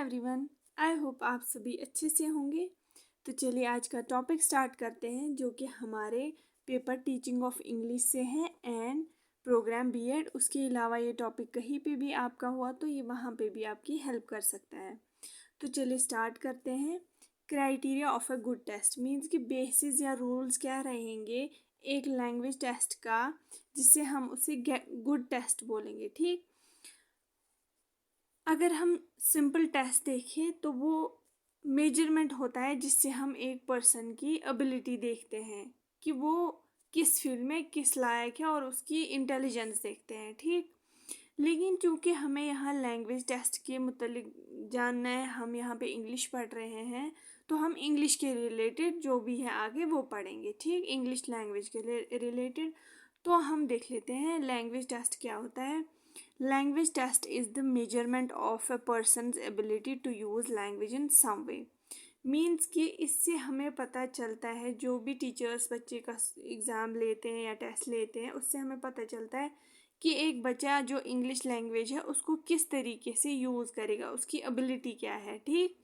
Everyone, I hope आप सभी अच्छे से होंगे। तो चलिए आज का टॉपिक स्टार्ट करते हैं जो कि हमारे पेपर टीचिंग ऑफ इंग्लिश से है एंड प्रोग्राम बीएड। उसके अलावा ये टॉपिक कहीं पे भी आपका हुआ तो ये वहाँ पे भी आपकी हेल्प कर सकता है। तो चलिए स्टार्ट करते हैं। Criteria of a good test means कि बेसिस या रूल्स क्या रहेंगे एक लैंग्वेज टेस्ट का जिससे हम उसे गुड टेस्ट बोलेंगे। ठीक, अगर हम सिंपल टेस्ट देखें तो वो मेजरमेंट होता है जिससे हम एक पर्सन की एबिलिटी देखते हैं कि वो किस फील्ड में किस लायक है और उसकी इंटेलिजेंस देखते हैं। ठीक, लेकिन चूंकि हमें यहाँ लैंग्वेज टेस्ट के मुतालिक जानना है, हम यहाँ पे इंग्लिश पढ़ रहे हैं तो हम इंग्लिश के रिलेटेड जो भी है आगे वो पढ़ेंगे। ठीक, इंग्लिश लैंग्वेज के रिलेटेड तो हम देख लेते हैं लैंग्वेज टेस्ट क्या होता है। Language test is the measurement of a person's ability to use language in some way. Means कि इससे हमें पता चलता है जो भी टीचर्स बच्चे का एग्ज़ाम लेते हैं या टेस्ट लेते हैं उससे हमें पता चलता है कि एक बच्चा जो इंग्लिश लैंग्वेज है उसको किस तरीके से यूज़ करेगा, उसकी एबिलिटी क्या है। ठीक,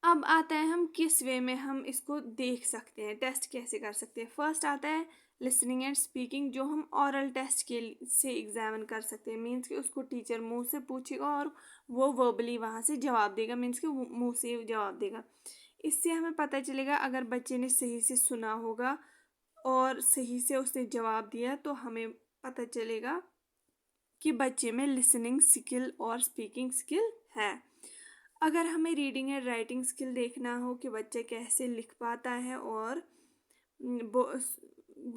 अब आता है हम किस वे में हम इसको देख सकते हैं, टेस्ट कैसे कर सकते हैं। फर्स्ट आता है लिसनिंग एंड स्पीकिंग जो हम ऑरल टेस्ट के से एग्जामिन कर सकते हैं। मीन्स कि उसको टीचर मुंह से पूछेगा और वो वर्बली वहाँ से जवाब देगा, मीन्स कि मुंह से जवाब देगा। इससे हमें पता चलेगा अगर बच्चे ने सही से सुना होगा और सही से उसने जवाब दिया तो हमें पता चलेगा कि बच्चे में लिसनिंग स्किल और स्पीकिंग स्किल है। अगर हमें रीडिंग एंड राइटिंग स्किल देखना हो कि बच्चा कैसे लिख पाता है और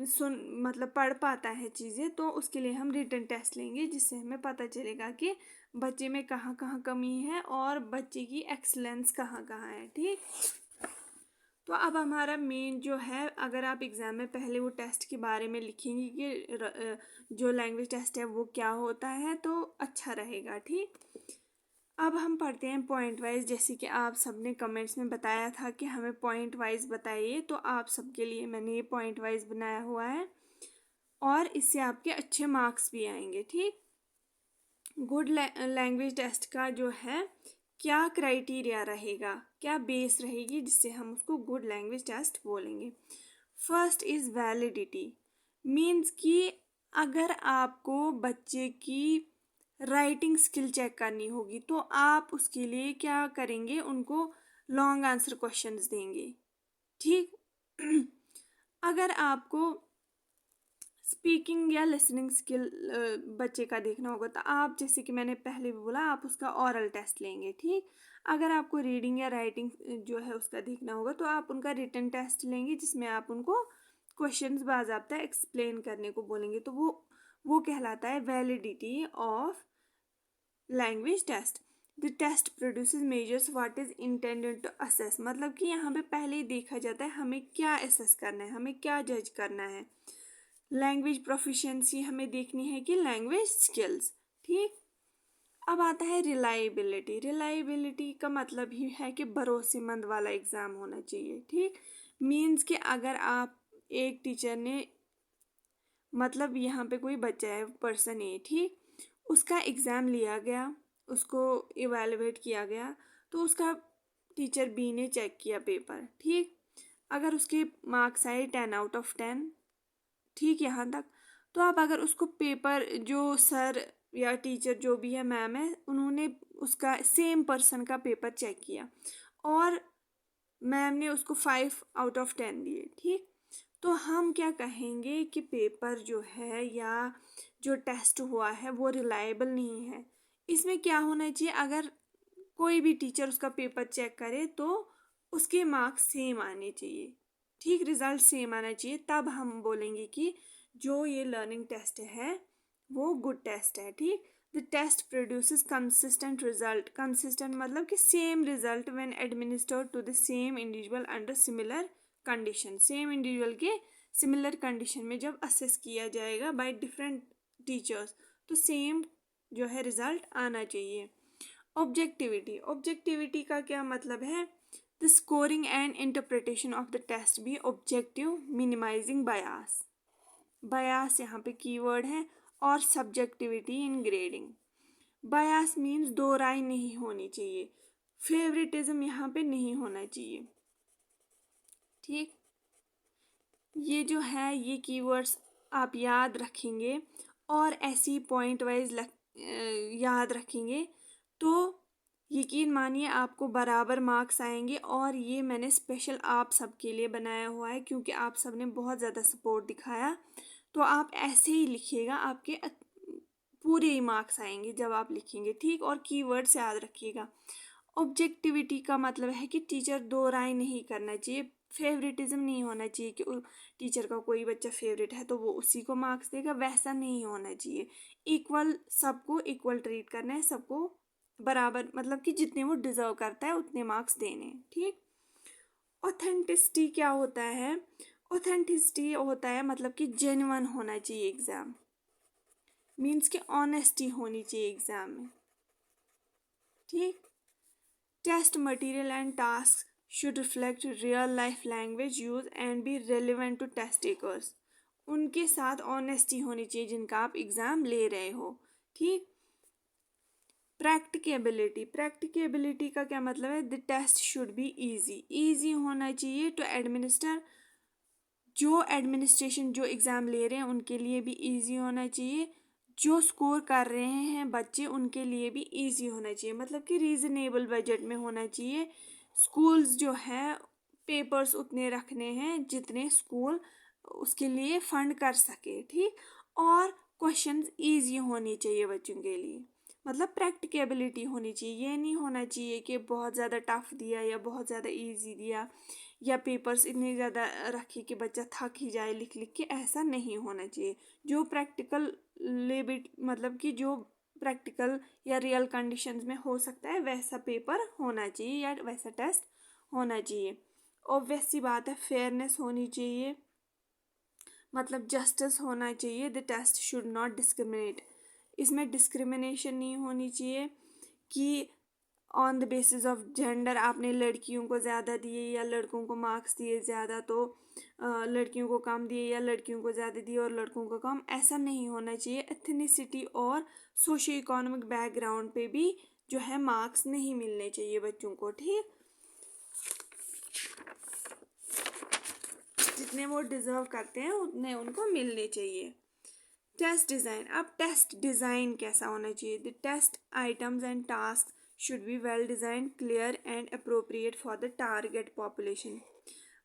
सुन मतलब पढ़ पाता है चीज़ें, तो उसके लिए हम रिटन टेस्ट लेंगे जिससे हमें पता चलेगा कि बच्चे में कहाँ कहाँ कमी है और बच्चे की एक्सीलेंस कहाँ कहाँ है। ठीक, तो अब हमारा मेन जो है, अगर आप एग्ज़ाम में पहले वो टेस्ट के बारे में लिखेंगे कि जो लैंग्वेज टेस्ट है वो क्या होता है तो अच्छा रहेगा। ठीक, अब हम पढ़ते हैं पॉइंट वाइज। जैसे कि आप सबने कमेंट्स में बताया था कि हमें पॉइंट वाइज बताइए, तो आप सबके लिए मैंने ये पॉइंट वाइज बनाया हुआ है और इससे आपके अच्छे मार्क्स भी आएंगे। ठीक, गुड लैंग्वेज टेस्ट का जो है क्या क्राइटेरिया रहेगा, क्या बेस रहेगी जिससे हम उसको गुड लैंग्वेज टेस्ट बोलेंगे। First is validity. मीन्स कि अगर आपको बच्चे की राइटिंग स्किल चेक करनी होगी तो आप उसके लिए क्या करेंगे, उनको लॉन्ग आंसर क्वेश्चंस देंगे। ठीक, अगर आपको स्पीकिंग या लिसनिंग स्किल बच्चे का देखना होगा तो आप, जैसे कि मैंने पहले भी बोला, आप उसका ऑरल टेस्ट लेंगे। ठीक, अगर आपको रीडिंग या राइटिंग जो है उसका देखना होगा तो आप उनका रिटन टेस्ट लेंगे जिसमें आप उनको क्वेश्चंस बाज़ाब्ता एक्सप्लेन करने को बोलेंगे। तो वो कहलाता है validity of language test. The test produces measures what is intended to assess. मतलब कि यहाँ पे पहले ही देखा जाता है हमें क्या असेस करना है, हमें क्या जज करना है। लैंग्वेज प्रोफिशिएंसी हमें देखनी है कि लैंग्वेज स्किल्स। ठीक, अब आता है रिलायबिलिटी। रिलायबिलिटी का मतलब ही है कि भरोसेमंद वाला एग्ज़ाम होना चाहिए। ठीक, मीन्स कि अगर आप एक टीचर ने, मतलब यहाँ पे कोई बच्चा है पर्सन ए, ठीक, उसका एग्ज़ाम लिया गया, उसको इवेलुएट किया गया, तो उसका टीचर बी ने चेक किया पेपर। ठीक, अगर उसके मार्क्स आए 10/10, ठीक, यहाँ तक, तो आप अगर उसको पेपर, जो सर या टीचर जो भी है, मैम है, उन्होंने उसका सेम पर्सन का पेपर चेक किया और मैम ने उसको 5/10 दिए। ठीक, तो हम क्या कहेंगे कि पेपर जो है या जो टेस्ट हुआ है वो रिलायबल नहीं है। इसमें क्या होना चाहिए, अगर कोई भी टीचर उसका पेपर चेक करे तो उसके मार्क्स सेम आने चाहिए। ठीक, रिजल्ट सेम आना चाहिए, तब हम बोलेंगे कि जो ये लर्निंग टेस्ट है वो गुड टेस्ट है। ठीक, the test produces consistent result. Consistent मतलब कि same result when administered to the same individual under similar condition. Same individual के सिमिलर कंडीशन में जब असेस किया जाएगा बाय डिफरेंट टीचर्स तो सेम जो है रिजल्ट आना चाहिए। ऑब्जेक्टिविटी। ऑब्जेक्टिविटी का क्या मतलब है, the scoring and interpretation of the test be objective minimizing bias. Bias यहाँ पे कीवर्ड है और subjectivity in grading. Bias means दो राय नहीं होनी चाहिए, फेवरेटिज्म यहाँ पे नहीं होना चाहिए। ठीक, ये जो है ये कीवर्ड्स आप याद रखेंगे और ऐसी पॉइंट वाइज याद रखेंगे तो यकीन मानिए आपको बराबर मार्क्स आएंगे। और ये मैंने स्पेशल आप सबके लिए बनाया हुआ है क्योंकि आप सब ने बहुत ज़्यादा सपोर्ट दिखाया। तो आप ऐसे ही लिखिएगा, आपके पूरे ही मार्क्स आएंगे जब आप लिखेंगे। ठीक, और कीवर्ड्स याद रखिएगा। ऑब्जेक्टिविटी का मतलब है कि टीचर दो राय नहीं करना चाहिए, फेवरेटिज्म नहीं होना चाहिए कि टीचर का कोई बच्चा फेवरेट है तो वो उसी को मार्क्स देगा, वैसा नहीं होना चाहिए। इक्वल, सबको इक्वल ट्रीट करना है, सबको बराबर, मतलब कि जितने वो डिजर्व करता है उतने मार्क्स देने हैं। ठीक, ऑथेंटिसिटी क्या होता है? ऑथेंटिसिटी होता है मतलब कि जेन्युइन होना चाहिए एग्जाम, मीन्स कि ऑनेस्टी होनी चाहिए एग्जाम में। ठीक, test material and task should reflect real life language use and be relevant to test takers। उनके साथ ऑनेस्टी होनी चाहिए जिनका आप एग्जाम ले रहे हो। ठीक, प्रैक्टिकेबिलिटी, प्रैक्टिकेबिलिटी का क्या मतलब है? The test should be easy, easy होना चाहिए टू एडमिनिस्टर, जो एडमिनिस्ट्रेशन जो एग्ज़ाम ले रहे हैं उनके लिए भी इजी होना चाहिए, जो स्कोर कर रहे हैं बच्चे उनके लिए भी इजी होना चाहिए, मतलब कि रीजनेबल बजट में होना चाहिए। स्कूल्स जो है पेपर्स उतने रखने हैं जितने स्कूल उसके लिए फंड कर सके। ठीक, और क्वेश्चंस इजी होने चाहिए बच्चों के लिए, मतलब प्रैक्टिकेबिलिटी होनी चाहिए। ये नहीं होना चाहिए कि बहुत ज़्यादा टफ दिया या बहुत ज़्यादा इजी दिया या पेपर्स इतने ज़्यादा रखे कि बच्चा थक ही जाए लिख लिख के, ऐसा नहीं होना चाहिए। जो प्रैक्टिकल लेबिट, मतलब कि जो प्रैक्टिकल या रियल कंडीशंस में हो सकता है वैसा पेपर होना चाहिए या वैसा टेस्ट होना चाहिए। ऑब्वियस सी बात है, फेयरनेस होनी चाहिए, मतलब जस्टिस होना चाहिए। The test should not discriminate, इसमें डिस्क्रिमिनेशन नहीं होनी चाहिए कि on the basis of gender आपने लड़कियों को ज़्यादा दिए या लड़कों को मार्क्स दिए ज़्यादा तो लड़कियों को कम दिए, या लड़कियों को ज़्यादा दिए और लड़कों को कम, ऐसा नहीं होना चाहिए। एथनिसिटी और सोशियो इकोनॉमिक बैकग्राउंड पे भी जो है मार्क्स नहीं मिलने चाहिए बच्चों को। ठीक, जितने वो डिजर्व करते हैं उतने उनको मिलने चाहिए। टेस्ट डिज़ाइन, अब टेस्ट डिज़ाइन कैसा होना चाहिए? The test items and task should be well design, clear and appropriate for the target population.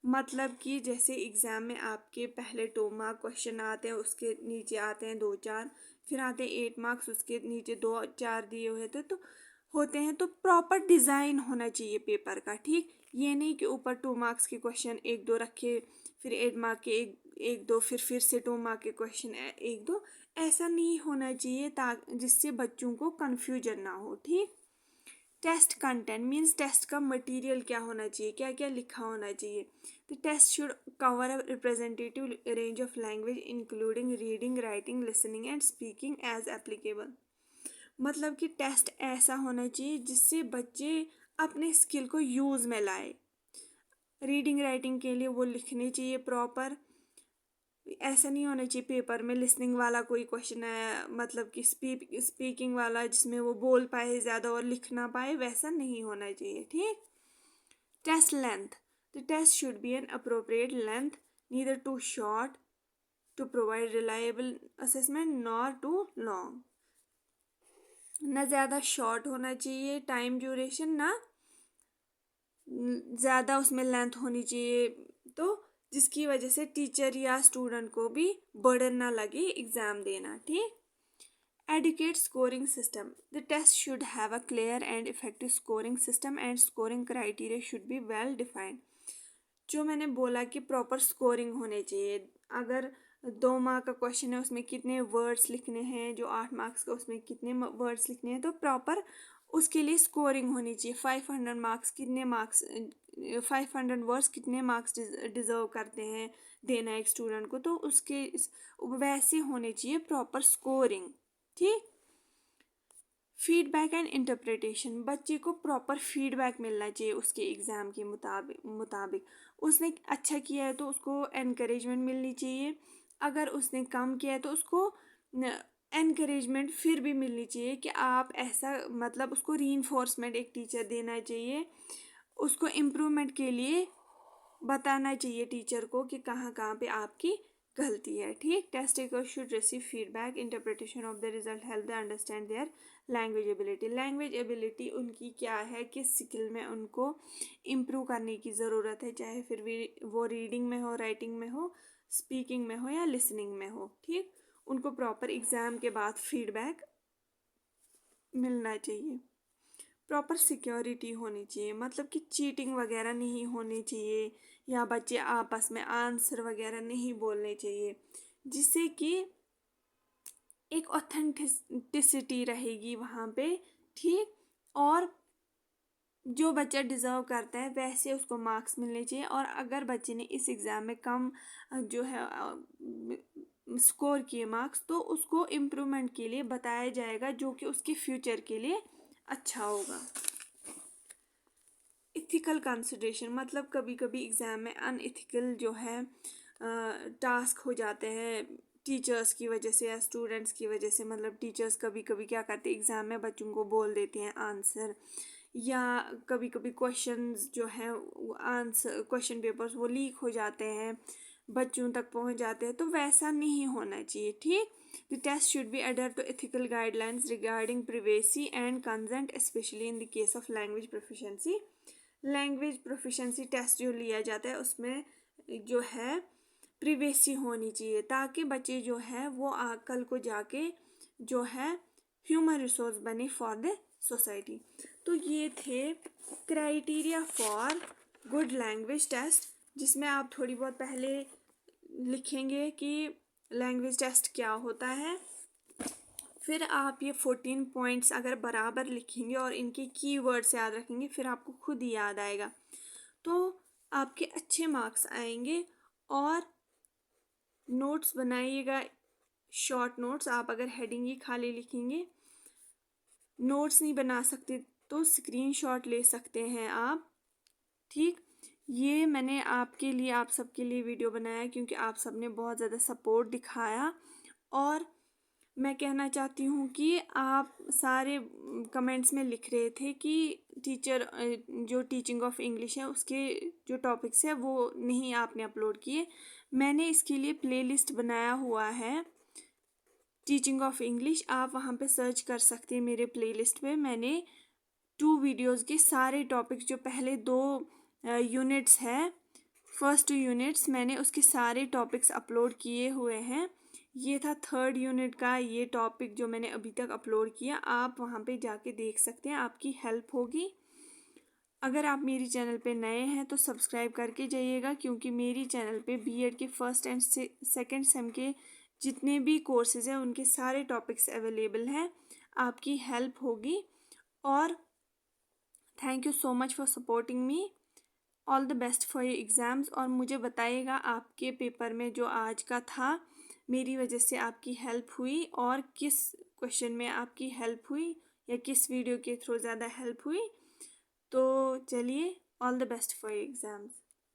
मतलब कि जैसे एग्ज़ाम में आपके पहले 2 मार्क क्वेश्चन आते हैं, उसके नीचे आते हैं 2-4, फिर आते हैं 8 मार्क्स, उसके नीचे 2-4 दिए हुए थे तो होते हैं, तो प्रॉपर डिज़ाइन होना चाहिए पेपर का। ठीक, ये नहीं कि ऊपर 2 मार्क्स के क्वेश्चन 1-2 रखे, फिर 8 मार्क के एक दो, फिर से 2 मार्क के क्वेश्चन 1-2, ऐसा नहीं होना चाहिए ताकि जिससे बच्चों को कन्फ्यूजन ना हो। ठीक, टेस्ट कंटेंट मीन्स टेस्ट का मटेरियल क्या होना चाहिए, क्या क्या लिखा होना चाहिए। The test should cover a representative range of language including reading, writing, listening and speaking as applicable. मतलब कि टेस्ट ऐसा होना चाहिए जिससे बच्चे अपने स्किल को यूज़ में लाए। रीडिंग राइटिंग के लिए वो लिखने चाहिए प्रॉपर, ऐसा नहीं होना चाहिए पेपर में लिसनिंग वाला कोई क्वेश्चन है, मतलब कि स्पीकिंग वाला जिसमें वो बोल पाए ज़्यादा और लिख ना पाए, वैसा नहीं होना चाहिए। ठीक, test length, the test should be an appropriate length, neither too short to provide reliable assessment nor too long. ना ज़्यादा शॉर्ट होना चाहिए टाइम ड्यूरेशन, ना ज़्यादा उसमें लेंथ होनी चाहिए, तो जिसकी वजह से टीचर या स्टूडेंट को भी बर्डन ना लगे एग्ज़ाम देना। ठीक, adequate scoring system, the test should have a clear and effective scoring system and scoring criteria should be well defined. जो मैंने बोला कि प्रॉपर स्कोरिंग होने चाहिए, अगर 2 मार्क का क्वेश्चन है उसमें कितने वर्ड्स लिखने हैं, जो 8 मार्क्स का उसमें कितने वर्ड्स लिखने हैं, तो प्रॉपर उसके लिए स्कोरिंग होनी चाहिए। 500 मार्क्स कितने मार्क्स, 500 वर्ड्स कितने मार्क्स डिजर्व करते हैं देना एक स्टूडेंट को, तो उसके वैसे होने चाहिए प्रॉपर स्कोरिंग। ठीक, फीडबैक एंड इंटरप्रिटेशन, बच्चे को प्रॉपर फीडबैक मिलना चाहिए उसके एग्ज़ाम के मुताबिक। उसने अच्छा किया है तो उसको एनकरेजमेंट मिलनी चाहिए, अगर उसने कम किया है तो उसको एनकरेजमेंट फिर भी मिलनी चाहिए कि आप ऐसा, मतलब उसको रीइंफोर्समेंट एक टीचर देना चाहिए, उसको इम्प्रूवमेंट के लिए बताना चाहिए टीचर को कि कहाँ कहाँ पे आपकी गलती है। ठीक, test taker should receive feedback, interpretation of the result help the understand their language ability. Language ability उनकी क्या है, किस स्किल में उनको इम्प्रूव करने की ज़रूरत है, चाहे फिर भी वो रीडिंग में हो, राइटिंग में हो, स्पीकिंग में हो या लिसनिंग में हो। ठीक, उनको प्रॉपर एग्ज़ाम के बाद फीडबैक मिलना चाहिए। प्रॉपर सिक्योरिटी होनी चाहिए, मतलब कि चीटिंग वगैरह नहीं होनी चाहिए या बच्चे आपस में आंसर वगैरह नहीं बोलने चाहिए, जिससे कि एक ऑथेंटिसिटी रहेगी वहाँ पे। ठीक, और जो बच्चा डिज़र्व करता है वैसे उसको मार्क्स मिलने चाहिए। और अगर बच्चे ने इस एग्ज़ाम में कम जो है स्कोर किए मार्क्स, तो उसको इम्प्रूवमेंट के लिए बताया जाएगा, जो कि उसके फ्यूचर के लिए अच्छा होगा। इथिकल कंसिडरेशन, मतलब कभी कभी एग्ज़ाम में अनइथिकल जो है टास्क हो जाते हैं टीचर्स की वजह से या स्टूडेंट्स की वजह से। मतलब टीचर्स कभी कभी क्या करते हैं, एग्ज़ाम में बच्चों को बोल देते हैं आंसर, या कभी कभी क्वेश्चंस जो हैं आंसर क्वेश्चन पेपर्स वो लीक हो जाते हैं, बच्चों तक पहुंच जाते हैं, तो वैसा नहीं होना चाहिए। ठीक, the test should be adhere to ethical guidelines regarding privacy and consent, specially in the case of language proficiency. Language proficiency test जो लिया जाता है उसमें जो है प्रिवेसी होनी चाहिए, ताकि बच्चे जो है वो कल को जाके जो है ह्यूमन रिसोर्स बने फॉर द सोसाइटी। तो ये थे criteria for good language test, जिसमें आप थोड़ी बहुत पहले लिखेंगे कि लैंग्वेज टेस्ट क्या होता है, फिर आप ये 14 पॉइंट्स अगर बराबर लिखेंगे और इनके कीवर्ड्स याद रखेंगे, फिर आपको खुद ही याद आएगा, तो आपके अच्छे मार्क्स आएंगे। और नोट्स बनाइएगा, शॉर्ट नोट्स। आप अगर हेडिंग ही खाली लिखेंगे, नोट्स नहीं बना सकते, तो स्क्रीनशॉट ले सकते हैं आप। ठीक, ये मैंने आपके लिए, आप सबके लिए वीडियो बनाया क्योंकि आप सब ने बहुत ज़्यादा सपोर्ट दिखाया। और मैं कहना चाहती हूँ कि आप सारे कमेंट्स में लिख रहे थे कि टीचर जो टीचिंग ऑफ इंग्लिश है उसके जो टॉपिक्स है वो नहीं आपने अपलोड किए। मैंने इसके लिए प्लेलिस्ट बनाया हुआ है टीचिंग ऑफ इंग्लिश, आप वहाँ पे सर्च कर सकते हैं। मेरे प्लेलिस्ट पे मैंने 2 वीडियोज़ के सारे टॉपिक्स, जो पहले 2 यूनिट्स है, फर्स्ट 2 यूनिट्स, मैंने उसके सारे टॉपिक्स अपलोड किए हुए हैं। ये था 3rd यूनिट का ये टॉपिक जो मैंने अभी तक अपलोड किया, आप वहाँ पे जाके देख सकते हैं, आपकी हेल्प होगी। अगर आप मेरी चैनल पे नए हैं तो सब्सक्राइब करके जाइएगा, क्योंकि मेरी चैनल पे बीएड के फर्स्ट एंड सेकंड सेम के जितने भी कोर्सेज हैं उनके सारे टॉपिक्स अवेलेबल हैं, आपकी हेल्प होगी। और thank you so much for supporting me. All the best for your exams. और मुझे बताइएगा आपके पेपर में जो आज का था, मेरी वजह से आपकी हेल्प हुई और किस क्वेश्चन में आपकी हेल्प हुई या किस वीडियो के थ्रू ज़्यादा हेल्प हुई। तो चलिए, all the best for your exams.